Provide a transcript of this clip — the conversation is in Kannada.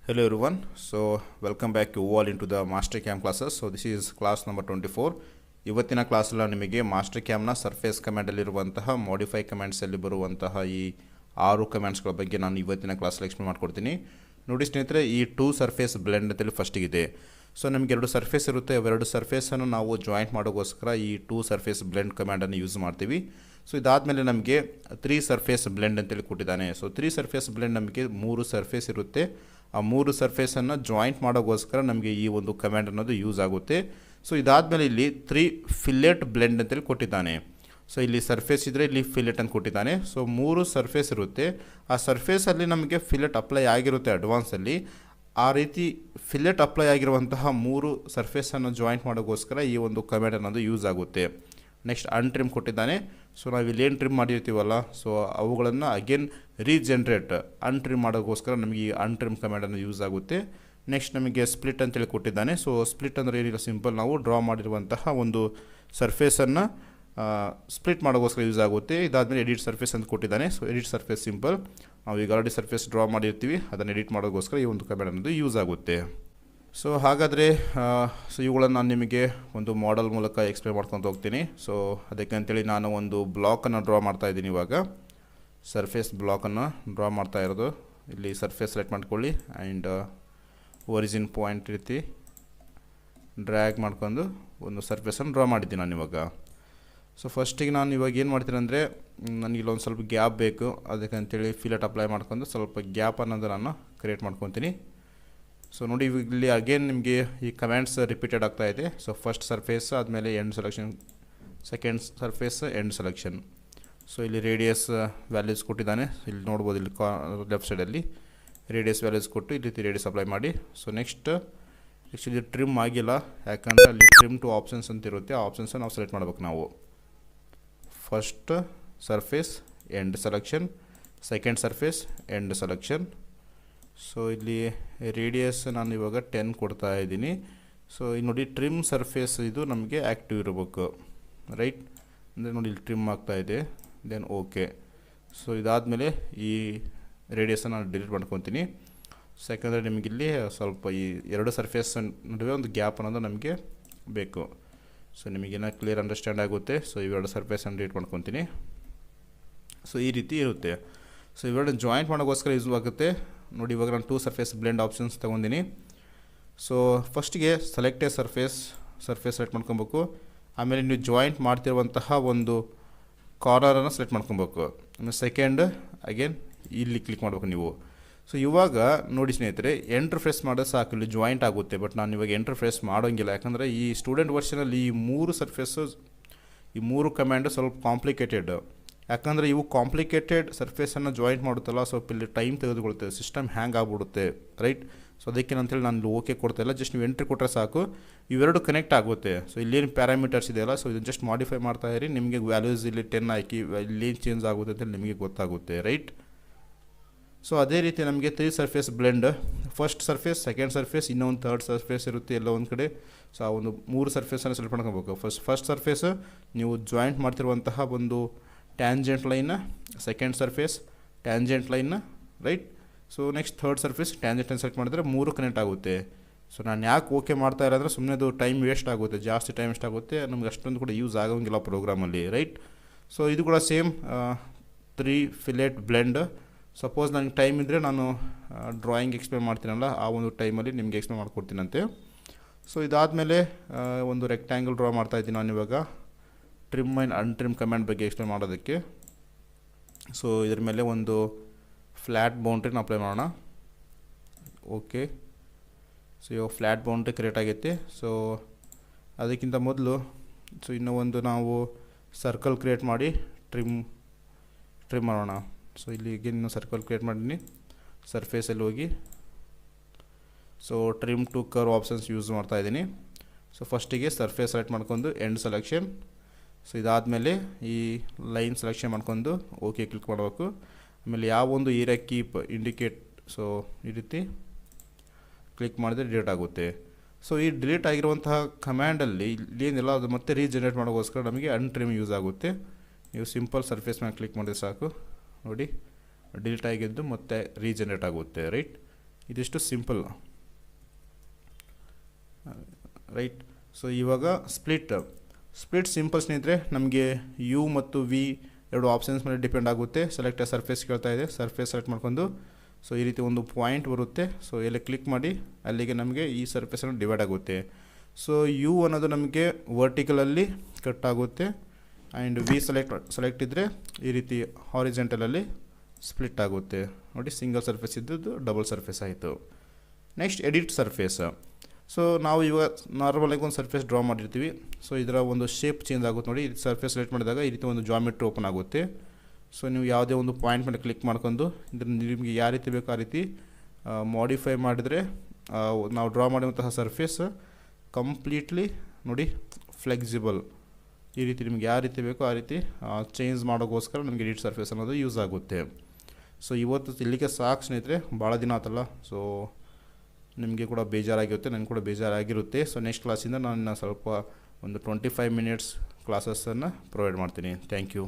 Hello everyone. So welcome back you all into the Master Cam classes. So this is class number 24. ಇವತ್ತಿನ ಕ್ಲಾಸಲ್ಲಿ ನಿಮಗೆ ಮಾಸ್ಟರ್ ಕ್ಯಾಮ್ನ ಸರ್ಫೇಸ್ ಕಮಾಂಡಲ್ಲಿರುವಂತಹ ಮಾಡಿಫೈ ಕಮಾಂಡ್ಸಲ್ಲಿ ಬರುವಂತಹ ಈ 6 ಕಮಾಂಡ್ಸ್ಗಳ ಬಗ್ಗೆ ನಾನು ಇವತ್ತಿನ ಕ್ಲಾಸಲ್ಲಿ ಎಕ್ಸ್ಪ್ಲೇನ್ ಮಾಡ್ಕೊಡ್ತೀನಿ. ನೋಡಿ ಸ್ನೇಹಿತರೆ, ಈ ಟೂ ಸರ್ಫೇಸ್ ಬ್ಲೆಂಡ್ ಅಂತೇಳಿ ಫಸ್ಟಿಗಿದೆ. ಸೊ ನಮಗೆ ಎರಡು ಸರ್ಫೇಸ್ ಇರುತ್ತೆ, ಅವೆರಡು ಸರ್ಫೇಸನ್ನು ನಾವು ಜಾಯಿಂಟ್ ಮಾಡೋಕ್ಕೋಸ್ಕರ ಈ ಟೂ ಸರ್ಫೇಸ್ ಬ್ಲೆಂಡ್ ಕಮಾಂಡನ್ನು ಯೂಸ್ ಮಾಡ್ತೀವಿ. ಸೊ ಇದಾದಮೇಲೆ ನಮಗೆ 3 ಸರ್ಫೇಸ್ ಬ್ಲೆಂಡ್ ಅಂತೇಳಿ ಕೊಟ್ಟಿದ್ದಾನೆ. ಸೊ 3 ಸರ್ಫೇಸ್ ಬ್ಲೆಂಡ್ ನಮಗೆ 3 ಸರ್ಫೇಸ್ ಇರುತ್ತೆ. ಆ 3 ಸರ್ಫೇಸನ್ನು ಜಾಯಿಂಟ್ ಮಾಡೋಕ್ಕೋಸ್ಕರ ನಮಗೆ ಈ ಒಂದು ಕಮಾಂಡ್ ಅನ್ನೋದು ಯೂಸ್ ಆಗುತ್ತೆ. ಸೊ ಇದಾದಮೇಲೆ ಇಲ್ಲಿ 3 ಫಿಲೆಟ್ ಬ್ಲೆಂಡ್ ಅಂತೇಳಿ ಕೊಟ್ಟಿದ್ದಾನೆ. ಸೊ ಇಲ್ಲಿ ಸರ್ಫೇಸ್ ಇದ್ದರೆ ಇಲ್ಲಿ ಫಿಲೆಟ್ ಅಂತ ಕೊಟ್ಟಿದ್ದಾನೆ. ಸೊ 3 ಸರ್ಫೇಸ್ ಇರುತ್ತೆ, ಆ ಸರ್ಫೇಸಲ್ಲಿ ನಮಗೆ ಫಿಲೆಟ್ ಅಪ್ಲೈ ಆಗಿರುತ್ತೆ ಅಡ್ವಾನ್ಸಲ್ಲಿ. ಆ ರೀತಿ ಫಿಲೆಟ್ ಅಪ್ಲೈ ಆಗಿರುವಂತಹ 3 ಸರ್ಫೇಸನ್ನು ಜಾಯಿಂಟ್ ಮಾಡೋಕ್ಕೋಸ್ಕರ ಈ ಒಂದು ಕಮಾಂಡ್ ಅನ್ನೋದು ಯೂಸ್ ಆಗುತ್ತೆ. ನೆಕ್ಸ್ಟ್ ಅನ್ಟ್ರಿಮ್ ಕೊಟ್ಟಿದ್ದಾನೆ. ಸೊ ನಾವು ಇಲ್ಲಿ ಏನು ಟ್ರಿಮ್ ಮಾಡಿರ್ತೀವಲ್ಲ, ಸೊ ಅವುಗಳನ್ನು ಅಗೇನ್ ರೀಜನ್ರೇಟ್ ಅನ್ಟ್ರಿಮ್ ಮಾಡೋಕ್ಕೋಸ್ಕರ ನಮಗೆ ಈ ಅನ್ಟ್ರಿಮ್ ಕಮಾಂಡನ್ನು ಯೂಸ್ ಆಗುತ್ತೆ. ನೆಕ್ಸ್ಟ್ ನಮಗೆ ಸ್ಪ್ಲಿಟ್ ಅಂತೇಳಿ ಕೊಟ್ಟಿದ್ದಾನೆ. ಸೊ ಸ್ಪ್ಲಿಟ್ ಅಂದರೆ ಏನಿಲ್ಲ, ಸಿಂಪಲ್ ನಾವು ಡ್ರಾ ಮಾಡಿರುವಂತಹ ಒಂದು ಸರ್ಫೇಸನ್ನು ಸ್ಪ್ಲಿಟ್ ಮಾಡೋಕ್ಕೋಸ್ಕರ ಯೂಸ್ ಆಗುತ್ತೆ. ಇದಾದಮೇಲೆ ಎಡಿಟ್ ಸರ್ಫೇಸ್ ಅಂತ ಕೊಟ್ಟಿದ್ದಾನೆ. ಸೊ ಎಡಿಟ್ ಸರ್ಫೇಸ್ ಸಿಂಪಲ್, ನಾವು ಈಗ ಆಲ್ರೆಡಿ ಸರ್ಫೇಸ್ ಡ್ರಾ ಮಾಡಿರ್ತೀವಿ, ಅದನ್ನು ಎಡಿಟ್ ಮಾಡೋಕ್ಕೋಸ್ಕರ ಈ ಒಂದು ಕಮಾಂಡ್ ಅನ್ನೋದು ಯೂಸ್ ಆಗುತ್ತೆ. ಸೊ ಹಾಗಾದರೆ ಇವುಗಳನ್ನು ನಾನು ನಿಮಗೆ ಒಂದು ಮಾಡೆಲ್ ಮೂಲಕ ಎಕ್ಸ್ಪ್ಲೇನ್ ಮಾಡ್ಕೊತ ಹೋಗ್ತೀನಿ. ಸೊ ಅದಕ್ಕಂತೇಳಿ ನಾನು ಒಂದು ಬ್ಲಾಕನ್ನು ಡ್ರಾ ಮಾಡ್ತಾಯಿದ್ದೀನಿ. ಇವಾಗ ಸರ್ಫೇಸ್ ಬ್ಲಾಕನ್ನು ಡ್ರಾ ಮಾಡ್ತಾ ಇರೋದು. ಇಲ್ಲಿ ಸರ್ಫೇಸ್ ಸೆಲೆಕ್ಟ್ ಮಾಡ್ಕೊಳ್ಳಿ ಆ್ಯಂಡ್ ಒರಿಜಿನ್ ಪಾಯಿಂಟ್ ರೀತಿ ಡ್ರ್ಯಾಗ್ ಮಾಡ್ಕೊಂಡು ಒಂದು ಸರ್ಫೇಸನ್ನು ಡ್ರಾ ಮಾಡಿದ್ದೀನಿ ನಾನು ಇವಾಗ. ಸೊ ಫಸ್ಟಿಗೆ ನಾನು ಇವಾಗ ಏನು ಮಾಡ್ತೀನಿ ಅಂದರೆ, ನನಗೆ ಇಲ್ಲೊಂದು ಸ್ವಲ್ಪ ಗ್ಯಾಪ್ ಬೇಕು, ಅದಕ್ಕಂತೇಳಿ ಫಿಲೆಟ್ ಅಪ್ಲೈ ಮಾಡ್ಕೊಂಡು ಸ್ವಲ್ಪ ಗ್ಯಾಪ್ ಅನ್ನೋದು ನಾನು ಕ್ರಿಯೇಟ್ ಮಾಡ್ಕೊತೀನಿ. ಸೊ ನೋಡಿ, ಇವಾಗ ಇಲ್ಲಿ ಅಗೇನ್ ನಿಮಗೆ ಈ ಕಮಾಂಡ್ಸ್ ರಿಪೀಟೆಡ್ ಆಗ್ತಾ ಇದೆ. ಸೊ ಫಸ್ಟ್ ಸರ್ಫೇಸ್ ಆದಮೇಲೆ end selection, second surface end selection. So ಇಲ್ಲಿ ರೇಡಿಯಸ್ ವ್ಯಾಲ್ಯೂಸ್ ಕೊಟ್ಟಿದ್ದಾನೆ, ಇಲ್ಲಿ ನೋಡ್ಬೋದು. ಇಲ್ಲಿ ಲೆಫ್ಟ್ ಸೈಡಲ್ಲಿ ರೇಡಿಯಸ್ ವ್ಯಾಲ್ಯೂಸ್ ಕೊಟ್ಟು ಇಲ್ಲಿ ರೀತಿ ರೇಡಿಯಸ್ ಅಪ್ಲೈ ಮಾಡಿ. ಸೊ ನೆಕ್ಸ್ಟ್ ಆ್ಯಕ್ಚುಲಿ ಟ್ರಿಮ್ ಆಗಿಲ್ಲ, ಯಾಕಂದರೆ ಅಲ್ಲಿ ಟ್ರಿಮ್ ಟು ಆಪ್ಷನ್ಸ್ ಅಂತ ಇರುತ್ತೆ. ಆ ಆಪ್ಷನ್ಸನ್ನು ನಾವು ಸೆಲೆಕ್ಟ್ ಮಾಡ್ಬೇಕು. ನಾವು first surface end selection, second surface end selection. So ಇಲ್ಲಿ ರೇಡಿಯಸ್ ನಾನು ಇವಾಗ 10 ಕೊಡ್ತಾ ಇದ್ದೀನಿ. ಸೊ ಇಲ್ಲಿ ನೋಡಿ, ಟ್ರಿಮ್ ಸರ್ಫೇಸ್ ಇದು ನಮಗೆ ಆ್ಯಕ್ಟಿವ್ ಇರಬೇಕು, ರೈಟ್? ಅಂದರೆ ನೋಡಿ ಇಲ್ಲಿ ಟ್ರಿಮ್ ಆಗ್ತಾಯಿದೆ, ದೆನ್ ಓಕೆ. ಸೊ ಇದಾದಮೇಲೆ ಈ ರೇಡಿಯಸನ್ನು ನಾನು ಡಿಲೀಟ್ ಮಾಡ್ಕೊತೀನಿ. ಸೊ ಯಾಕಂದರೆ ನಿಮಗಿಲ್ಲಿ ಸ್ವಲ್ಪ ಈ ಎರಡು ಸರ್ಫೇಸ್ ನಡುವೆ ಒಂದು ಗ್ಯಾಪ್ ಅನ್ನೋದು ನಮಗೆ ಬೇಕು. ಸೊ ನಿಮಗೇನೋ ಕ್ಲಿಯರ್ ಅಂಡರ್ಸ್ಟ್ಯಾಂಡ್ ಆಗುತ್ತೆ. ಸೊ ಇವೆರಡು ಸರ್ಫೇಸನ್ನು ಡಿಲೀಟ್ ಮಾಡ್ಕೊತೀನಿ. ಸೊ ಈ ರೀತಿ ಇರುತ್ತೆ. ಸೊ ಇವೆರಡು ಜಾಯಿಂಟ್ ಮಾಡೋಕ್ಕೋಸ್ಕರ ಯೂಸ್ ಆಗುತ್ತೆ. ನೋಡಿ, ಇವಾಗ ನಾನು 2 ಸರ್ಫೇಸ್ ಬ್ಲೆಂಡ್ ಆಪ್ಷನ್ಸ್ ತೊಗೊಂಡಿನಿ. ಸೊ ಫಸ್ಟಿಗೆ ಸೆಲೆಕ್ಟ್ ಎ ಸರ್ಫೇಸ್ ಸೆಲೆಕ್ಟ್ ಮಾಡ್ಕೊಬೇಕು. ಆಮೇಲೆ ನೀವು ಜಾಯಿಂಟ್ ಮಾಡ್ತಿರುವಂತಹ ಒಂದು ಕಾರ್ನರನ್ನು ಸೆಲೆಕ್ಟ್ ಮಾಡ್ಕೊಬೇಕು. ಆಮೇಲೆ ಸೆಕೆಂಡ್ ಅಗೇನ್ ಇಲ್ಲಿ ಕ್ಲಿಕ್ ಮಾಡಬೇಕು ನೀವು. ಸೊ ಇವಾಗ ನೋಡಿ ಸ್ನೇಹಿತರೆ, ಎಂಟ್ರ್ ಪ್ರೆಸ್ ಮಾಡೋದು ಸಾಕು, ಇಲ್ಲಿ ಜಾಯಿಂಟ್ ಆಗುತ್ತೆ. ಬಟ್ ನಾನು ಇವಾಗ ಎಂಟ್ರ್ ಪ್ರೆಸ್ ಮಾಡೋಂಗಿಲ್ಲ, ಯಾಕಂದರೆ ಈ ಸ್ಟೂಡೆಂಟ್ ವರ್ಷನಲ್ಲಿ ಈ 3 ಸರ್ಫೇಸು, ಈ 3 ಕಮ್ಯಾಂಡು ಸ್ವಲ್ಪ ಕಾಂಪ್ಲಿಕೇಟೆಡ್. ಯಾಕಂದರೆ ಇವು ಕಾಂಪ್ಲಿಕೇಟೆಡ್ ಸರ್ಫೇಸನ್ನು ಜಾಯಿಂಟ್ ಮಾಡುತ್ತಲ್ಲ, ಸ್ವಲ್ಪ ಇಲ್ಲಿ ಟೈಮ್ ತೆಗೆದುಕೊಳ್ತದೆ, ಸಿಸ್ಟಮ್ ಹ್ಯಾಂಗ್ ಆಗಿಬಿಡುತ್ತೆ, ರೈಟ್? ಸೊ ಅದಕ್ಕೆ ಅಂತೇಳಿ ನಾನು ಓಕೆ ಕೊಡ್ತಾಯಿಲ್ಲ, ಜಸ್ಟ್ ನೀವು ಎಂಟ್ರಿ ಕೊಟ್ಟರೆ ಸಾಕು, ಇವೆರಡು ಕನೆಕ್ಟ್ ಆಗುತ್ತೆ. ಸೊ ಇಲ್ಲೇನು ಪ್ಯಾರಾಮೀಟರ್ಸ್ ಇದೆಯಲ್ಲ, ಸೊ ಇದನ್ನು ಜಸ್ಟ್ ಮಾಡಿಫೈ ಮಾಡ್ತಾ ಇರಿ. ನಿಮಗೆ ವ್ಯಾಲ್ಯೂಸ್ ಇಲ್ಲಿ 10 ಹಾಕಿ ಇಲ್ಲೇನು ಚೇಂಜ್ ಆಗುತ್ತೆ ಅಂತೇಳಿ ನಿಮಗೆ ಗೊತ್ತಾಗುತ್ತೆ, ರೈಟ್? ಸೊ ಅದೇ ರೀತಿ ನಮಗೆ 3 surface blend, first surface, second surface, ಇನ್ನೊಂದು ಥರ್ಡ್ ಸರ್ಫೇಸ್ ಇರುತ್ತೆ ಎಲ್ಲ ಒಂದು ಕಡೆ. ಸೊ ಆ ಒಂದು 3 ಸರ್ಫೇಸನ್ನು ಸೆಲೆಕ್ಟ್ ಮಾಡ್ಕೊಬೇಕು. ಫಸ್ಟ್ ಸರ್ಫೇಸ್ ನೀವು ಜಾಯಿಂಟ್ ಮಾಡ್ತಿರುವಂತಹ ಒಂದು ಟ್ಯಾಂಜೆಂಟ್ ಲೈನ್ನ, ಸೆಕೆಂಡ್ ಸರ್ಫೇಸ್ ಟ್ಯಾಂಜೆಂಟ್ ಲೈನ್ನ, right? So next third surface tangent line select ಮಾಡಿದ್ರೆ 3 ಕನೆಕ್ಟ್ ಆಗುತ್ತೆ. ಸೊ ನಾನು ಯಾಕೆ ಓಕೆ ಮಾಡ್ತಾ ಇರೋದ್ರೆ, ಸುಮ್ಮನೆ ಅದು ಟೈಮ್ ವೇಸ್ಟ್ ಆಗುತ್ತೆ, ಜಾಸ್ತಿ ಟೈಮ್ ವೇಸ್ಟ್ ಆಗುತ್ತೆ, ನಮ್ಗೆ ಅಷ್ಟೊಂದು ಕೂಡ ಯೂಸ್ ಆಗೋಂಗಿಲ್ಲ ಪ್ರೋಗ್ರಾಮಲ್ಲಿ, ರೈಟ್? ಸೊ ಇದು ಕೂಡ ಸೇಮ್ 3 ಫಿಲೆಟ್ ಬ್ಲೆಂಡ್. ಸಪೋಸ್ ನನಗೆ ಟೈಮ್ ಇದ್ದರೆ ನಾನು ಡ್ರಾಯಿಂಗ್ ಎಕ್ಸ್ಪ್ಲೇನ್ ಮಾಡ್ತೀನಲ್ಲ, ಆ ಒಂದು ಟೈಮಲ್ಲಿ ನಿಮಗೆ ಎಕ್ಸ್ಪ್ಲೇನ್ ಮಾಡ್ಕೊಡ್ತೀನಂತೆ. ಸೊ ಇದಾದಮೇಲೆ ಒಂದು ರೆಕ್ಟ್ಯಾಂಗಲ್ ಡ್ರಾ ಮಾಡ್ತಾಯಿದ್ದೀನಿ ನಾನು ಇವಾಗ, ಟ್ರಿಮ್ ಆ್ಯಂಡ್ ಅನ್ಟ್ರಿಮ್ ಕಮ್ಯಾಂಡ್ ಬಗ್ಗೆ ಎಕ್ಸ್ಪ್ಲೇನ್ ಮಾಡೋದಕ್ಕೆ. ಸೊ ಇದ್ರ ಮೇಲೆ ಒಂದು ಫ್ಲ್ಯಾಟ್ ಬೌಂಡ್ರಿನ ಅಪ್ಲೈ ಮಾಡೋಣ. ಓಕೆ. ಸೊ ಇವಾಗ ಫ್ಲ್ಯಾಟ್ ಬೌಂಡ್ರಿ ಕ್ರಿಯೇಟ್ ಆಗೈತಿ. ಸೊ ಅದಕ್ಕಿಂತ ಮೊದಲು ಇನ್ನೂ ಒಂದು ನಾವು ಸರ್ಕಲ್ ಕ್ರಿಯೇಟ್ ಮಾಡಿ ಟ್ರಿಮ್ ಮಾಡೋಣ. ಸೊ ಇಲ್ಲಿ ಇನ್ನೂ ಸರ್ಕಲ್ ಕ್ರಿಯೇಟ್ ಮಾಡೀನಿ, ಸರ್ಫೇಸಲ್ಲಿ ಹೋಗಿ. So trim to curve options use ಮಾಡ್ತಾಯಿದ್ದೀನಿ. ಸೊ ಫಸ್ಟಿಗೆ ಸರ್ಫೇಸ್ ಸೆಲೆಕ್ಟ್ ಮಾಡ್ಕೊಂಡು ಎಂಡ್ ಸೆಲೆಕ್ಷನ್. ಸೊ ಇದಾದಮೇಲೆ ಈ ಲೈನ್ ಸೆಲೆಕ್ಷನ್ ಮಾಡ್ಕೊಂಡು ಓಕೆ ಕ್ಲಿಕ್ ಮಾಡಬೇಕು. ಆಮೇಲೆ ಯಾವ ಒಂದು ಏರಿಯಾ ಕೀಪ್ ಇಂಡಿಕೇಟ್, ಸೊ ಈ ರೀತಿ ಕ್ಲಿಕ್ ಮಾಡಿದ್ರೆ ಡಿಲೀಟ್ ಆಗುತ್ತೆ. ಸೊ ಈ ಡಿಲೀಟ್ ಆಗಿರುವಂತಹ ಕಮ್ಯಾಂಡಲ್ಲಿ ಏನಿಲ್ಲ, ಅದು ಮತ್ತೆ ರೀಜನ್ರೇಟ್ ಮಾಡೋಕ್ಕೋಸ್ಕರ ನಮಗೆ ಅನ್ಟ್ರಿಮ್ ಯೂಸ್ ಆಗುತ್ತೆ. ನೀವು ಸಿಂಪಲ್ ಸರ್ಫೇಸ್ ಮೇಲೆ ಕ್ಲಿಕ್ ಮಾಡಿದ್ರೆ ಸಾಕು, ನೋಡಿ ಡಿಲೀಟ್ ಆಗಿದ್ದು ಮತ್ತೆ ರೀಜನ್ರೇಟ್ ಆಗುತ್ತೆ, ರೈಟ್? ಇದಿಷ್ಟು ಸಿಂಪಲ್ ರೈಟ್. ಸೊ ಇವಾಗ ಸ್ಪ್ಲಿಟ್ ಸಿಂಪಲ್ ಸ್ನೇಹಿತರೆ, ನಮಗೆ ಯು ಮತ್ತು ವಿ ಎರಡು ಆಪ್ಷನ್ಸ್ ಮೇಲೆ ಡಿಪೆಂಡ್ ಆಗುತ್ತೆ. ಸೆಲೆಕ್ಟ್ ಎ ಸರ್ಫೇಸ್ ಕೇಳ್ತಾ ಇದೆ, ಸರ್ಫೇಸ್ ಸೆಲೆಕ್ಟ್ ಮಾಡ್ಕೊಂಡು ಸೊ ಈ ರೀತಿ ಒಂದು ಪಾಯಿಂಟ್ ಬರುತ್ತೆ. ಸೊ ಇಲ್ಲಿ ಕ್ಲಿಕ್ ಮಾಡಿ ಅಲ್ಲಿಗೆ ನಮಗೆ ಈ ಸರ್ಫೇಸನ್ನು ಡಿವೈಡ್ ಆಗುತ್ತೆ. ಸೊ ಯು ಅನ್ನೋದು ನಮಗೆ ವರ್ಟಿಕಲಲ್ಲಿ ಕಟ್ ಆಗುತ್ತೆ ಆ್ಯಂಡ್ ವಿ ಸೆಲೆಕ್ಟ್ ಇದ್ದರೆ ಈ ರೀತಿ ಹಾರಿಜೆಂಟಲಲ್ಲಿ ಸ್ಪ್ಲಿಟ್ ಆಗುತ್ತೆ. ನೋಡಿ, ಸಿಂಗಲ್ ಸರ್ಫೇಸ್ ಇದ್ದದ್ದು ಡಬಲ್ ಸರ್ಫೇಸ್ ಆಯಿತು. Next edit surface. ಸೊ ನಾವು ಇವಾಗ ನಾರ್ಮಲಾಗಿ ಒಂದು ಸರ್ಫೇಸ್ ಡ್ರಾ ಮಾಡಿರ್ತೀವಿ. ಸೊ ಇದರ ಒಂದು ಶೇಪ್ ಚೇಂಜ್ ಆಗುತ್ತೆ. ನೋಡಿ, ಇದು ಸರ್ಫೇಸ್ ಸೆಲೆಕ್ಟ್ ಮಾಡಿದಾಗ ಈ ರೀತಿ ಒಂದು ಜಾಮೆಟ್ರಿ ಓಪನ್ ಆಗುತ್ತೆ. ಸೊ ನೀವು ಯಾವುದೇ ಒಂದು ಪಾಯಿಂಟ್ ಮೇಲೆ ಕ್ಲಿಕ್ ಮಾಡ್ಕೊಂಡು ಇದನ್ನು ನಿಮಗೆ ಯಾವ ರೀತಿ ಬೇಕೋ ಆ ರೀತಿ ಮಾಡಿಫೈ ಮಾಡಿದರೆ ನಾವು ಡ್ರಾ ಮಾಡಿರುವಂತಹ ಸರ್ಫೇಸ್ ಕಂಪ್ಲೀಟ್ಲಿ ನೋಡಿ ಫ್ಲೆಕ್ಸಿಬಲ್. ಈ ರೀತಿ ನಿಮ್ಗೆ ಯಾವ ರೀತಿ ಬೇಕೋ ಆ ರೀತಿ ಚೇಂಜ್ ಮಾಡೋಕ್ಕೋಸ್ಕರ ನಮಗೆ ಎಡಿಟ್ ಸರ್ಫೇಸ್ ಅನ್ನೋದು ಯೂಸ್ ಆಗುತ್ತೆ. ಸೊ ಇವತ್ತು ಇಲ್ಲಿಗೆ ಸಾಕು ಸ್ನೇಹಿತರೆ, ಭಾಳ ದಿನ ಆತಲ್ಲ. ಸೊ ನಿಮಗೆ ಕೂಡ ಬೇಜಾರಾಗಿರುತ್ತೆ, ನನಗೆ ಕೂಡ ಬೇಜಾರಾಗಿರುತ್ತೆ. ಸೊ ನೆಕ್ಸ್ಟ್ ಕ್ಲಾಸಿಂದ ನಾನು ಸ್ವಲ್ಪ ಒಂದು 25 ಮಿನಿಟ್ಸ್ ಕ್ಲಾಸಸ್ಸನ್ನು ಪ್ರೊವೈಡ್ ಮಾಡ್ತೀನಿ. Thank you.